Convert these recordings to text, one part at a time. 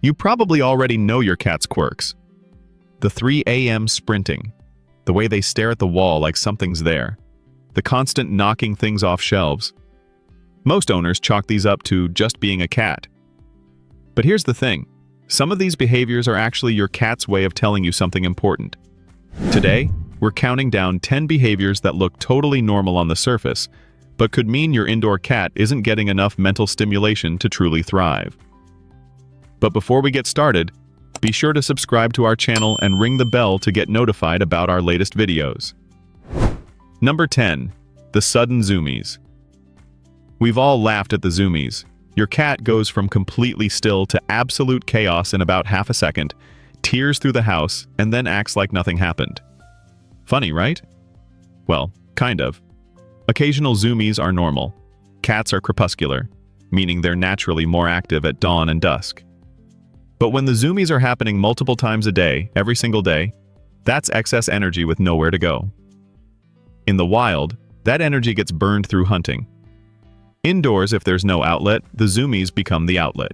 You probably already know your cat's quirks. The 3 a.m. sprinting, the way they stare at the wall like something's there, the constant knocking things off shelves. Most owners chalk these up to just being a cat. But here's the thing, some of these behaviors are actually your cat's way of telling you something important. Today, we're counting down 10 behaviors that look totally normal on the surface, but could mean your indoor cat isn't getting enough mental stimulation to truly thrive. But before we get started, be sure to subscribe to our channel and ring the bell to get notified about our latest videos. Number 10. The sudden zoomies. We've all laughed at the zoomies. Your cat goes from completely still to absolute chaos in about half a second, tears through the house, and then acts like nothing happened. Funny, right? Well, kind of. Occasional zoomies are normal. Cats are crepuscular, meaning they're naturally more active at dawn and dusk. But when the zoomies are happening multiple times a day, every single day, that's excess energy with nowhere to go. In the wild, that energy gets burned through hunting. Indoors, if there's no outlet, the zoomies become the outlet.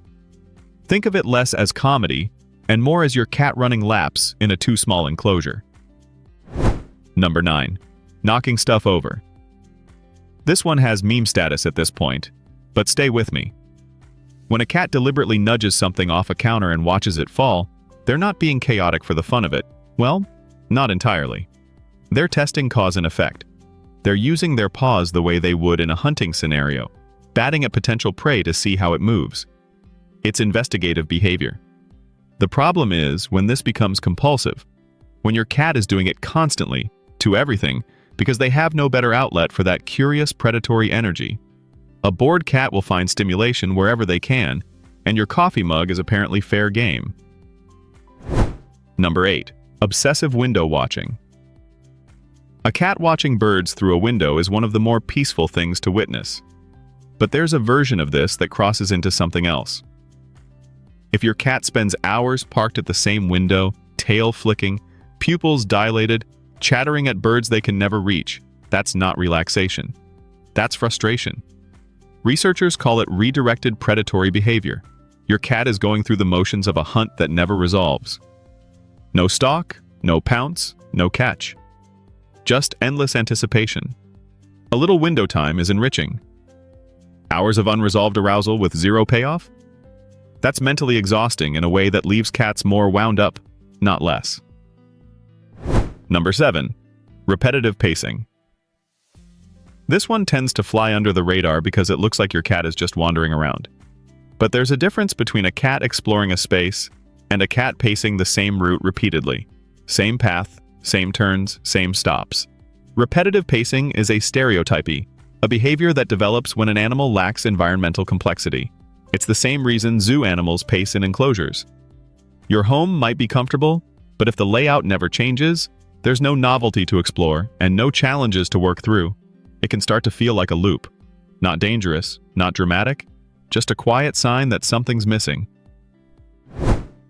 Think of it less as comedy and more as your cat running laps in a too small enclosure. Number 9. Knocking stuff over. This one has meme status at this point, but stay with me. When a cat deliberately nudges something off a counter and watches it fall, they're not being chaotic for the fun of it. Well, not entirely. They're testing cause and effect. They're using their paws the way they would in a hunting scenario, batting at potential prey to see how it moves. It's investigative behavior. The problem is when this becomes compulsive, when your cat is doing it constantly, to everything, because they have no better outlet for that curious predatory energy. A bored cat will find stimulation wherever they can, and your coffee mug is apparently fair game. Number 8. Obsessive window watching. A cat watching birds through a window is one of the more peaceful things to witness. But there's a version of this that crosses into something else. If your cat spends hours parked at the same window, tail flicking, pupils dilated, chattering at birds they can never reach, that's not relaxation. That's frustration. Researchers call it redirected predatory behavior. Your cat is going through the motions of a hunt that never resolves. No stalk, no pounce, no catch. Just endless anticipation. A little window time is enriching. Hours of unresolved arousal with zero payoff? That's mentally exhausting in a way that leaves cats more wound up, not less. Number 7. Repetitive pacing. This one tends to fly under the radar because it looks like your cat is just wandering around. But there's a difference between a cat exploring a space and a cat pacing the same route repeatedly. Same path, same turns, same stops. Repetitive pacing is a stereotypy, a behavior that develops when an animal lacks environmental complexity. It's the same reason zoo animals pace in enclosures. Your home might be comfortable, but if the layout never changes, there's no novelty to explore and no challenges to work through. It can start to feel like a loop. Not dangerous, not dramatic, just a quiet sign that something's missing.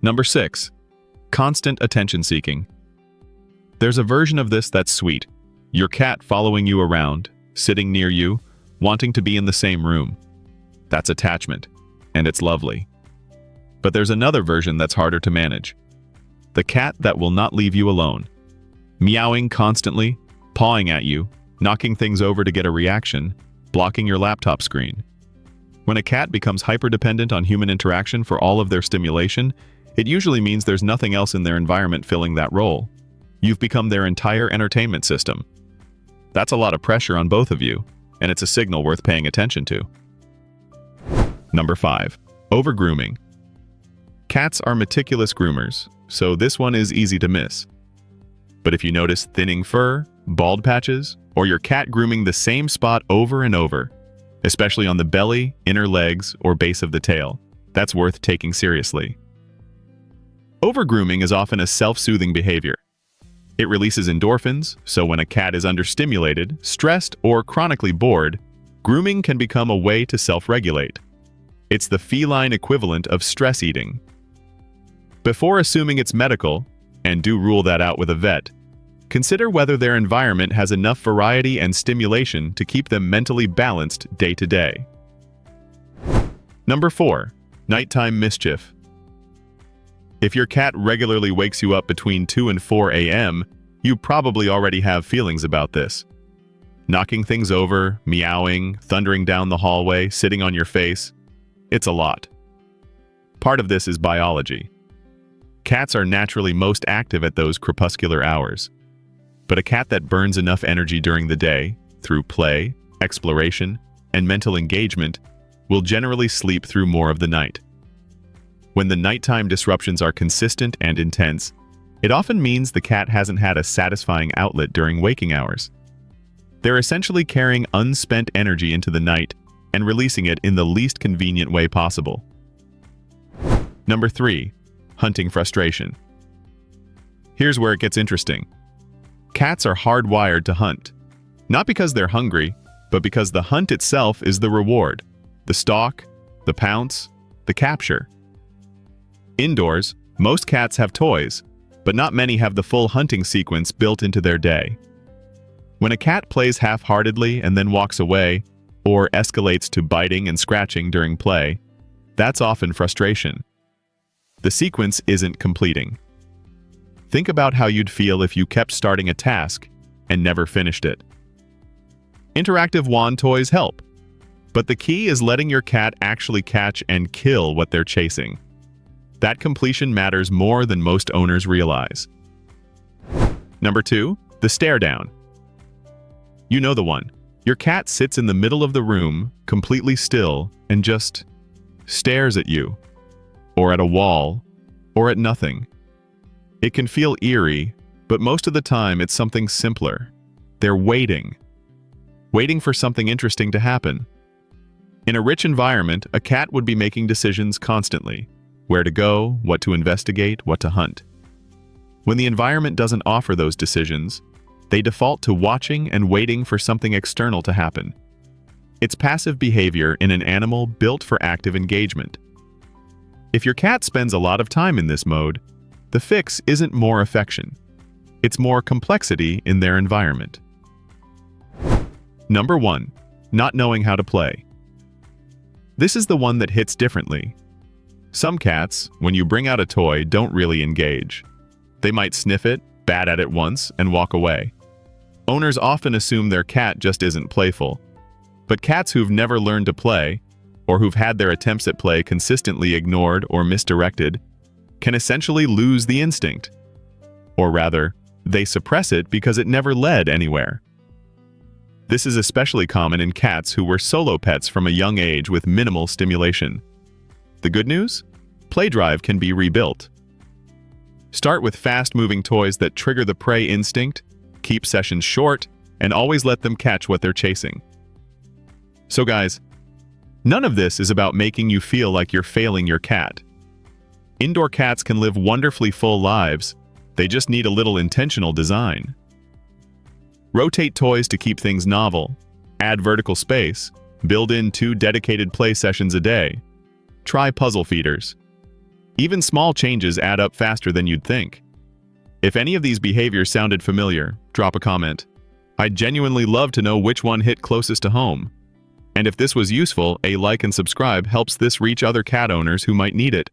Number 6. Constant attention seeking. There's a version of this that's sweet. Your cat following you around, sitting near you, wanting to be in the same room. That's attachment, and it's lovely. But there's another version that's harder to manage. The cat that will not leave you alone. Meowing constantly, pawing at you, knocking things over to get a reaction, blocking your laptop screen. When a cat becomes hyper-dependent on human interaction for all of their stimulation, it usually means there's nothing else in their environment filling that role. You've become their entire entertainment system. That's a lot of pressure on both of you, and it's a signal worth paying attention to. Number 5. Over-grooming. Cats are meticulous groomers, so this one is easy to miss. But if you notice thinning fur, bald patches, or your cat grooming the same spot over and over, especially on the belly, inner legs, or base of the tail, that's worth taking seriously. Over-grooming is often a self-soothing behavior. It releases endorphins, so when a cat is understimulated, stressed, or chronically bored, grooming can become a way to self-regulate. It's the feline equivalent of stress eating. Before assuming it's medical, and do rule that out with a vet, consider whether their environment has enough variety and stimulation to keep them mentally balanced day to day. Number 4. Nighttime mischief. If your cat regularly wakes you up between 2 and 4 a.m., you probably already have feelings about this. Knocking things over, meowing, thundering down the hallway, sitting on your face. It's a lot. Part of this is biology. Cats are naturally most active at those crepuscular hours. But a cat that burns enough energy during the day, through play, exploration, and mental engagement, will generally sleep through more of the night. When the nighttime disruptions are consistent and intense, it often means the cat hasn't had a satisfying outlet during waking hours. They're essentially carrying unspent energy into the night and releasing it in the least convenient way possible. Number 3. Hunting frustration. Here's where it gets interesting. Cats are hardwired to hunt. Not because they're hungry, but because the hunt itself is the reward. The stalk, the pounce, the capture. Indoors, most cats have toys, but not many have the full hunting sequence built into their day. When a cat plays half-heartedly and then walks away, or escalates to biting and scratching during play, that's often frustration. The sequence isn't completing. Think about how you'd feel if you kept starting a task and never finished it. Interactive wand toys help, but the key is letting your cat actually catch and kill what they're chasing. That completion matters more than most owners realize. Number 2, the stare down. You know the one. Your cat sits in the middle of the room, completely still, and just stares at you, or at a wall, or at nothing. It can feel eerie, but most of the time it's something simpler. They're waiting for something interesting to happen. In a rich environment, a cat would be making decisions constantly. Where to go, what to investigate, what to hunt. When the environment doesn't offer those decisions, they default to watching and waiting for something external to happen. It's passive behavior in an animal built for active engagement. If your cat spends a lot of time in this mode, the fix isn't more affection. It's more complexity in their environment. Number 1, not knowing how to play. This is the one that hits differently. Some cats, when you bring out a toy, don't really engage. They might sniff it, bat at it once, and walk away. Owners often assume their cat just isn't playful. But cats who've never learned to play, or who've had their attempts at play consistently ignored or misdirected, can essentially lose the instinct. Or rather, they suppress it because it never led anywhere. This is especially common in cats who were solo pets from a young age with minimal stimulation. The good news? Play drive can be rebuilt. Start with fast-moving toys that trigger the prey instinct, keep sessions short, and always let them catch what they're chasing. So guys, none of this is about making you feel like you're failing your cat. Indoor cats can live wonderfully full lives, they just need a little intentional design. Rotate toys to keep things novel, add vertical space, build in 2 dedicated play sessions a day. Try puzzle feeders. Even small changes add up faster than you'd think. If any of these behaviors sounded familiar, drop a comment. I'd genuinely love to know which one hit closest to home. And if this was useful, a like and subscribe helps this reach other cat owners who might need it.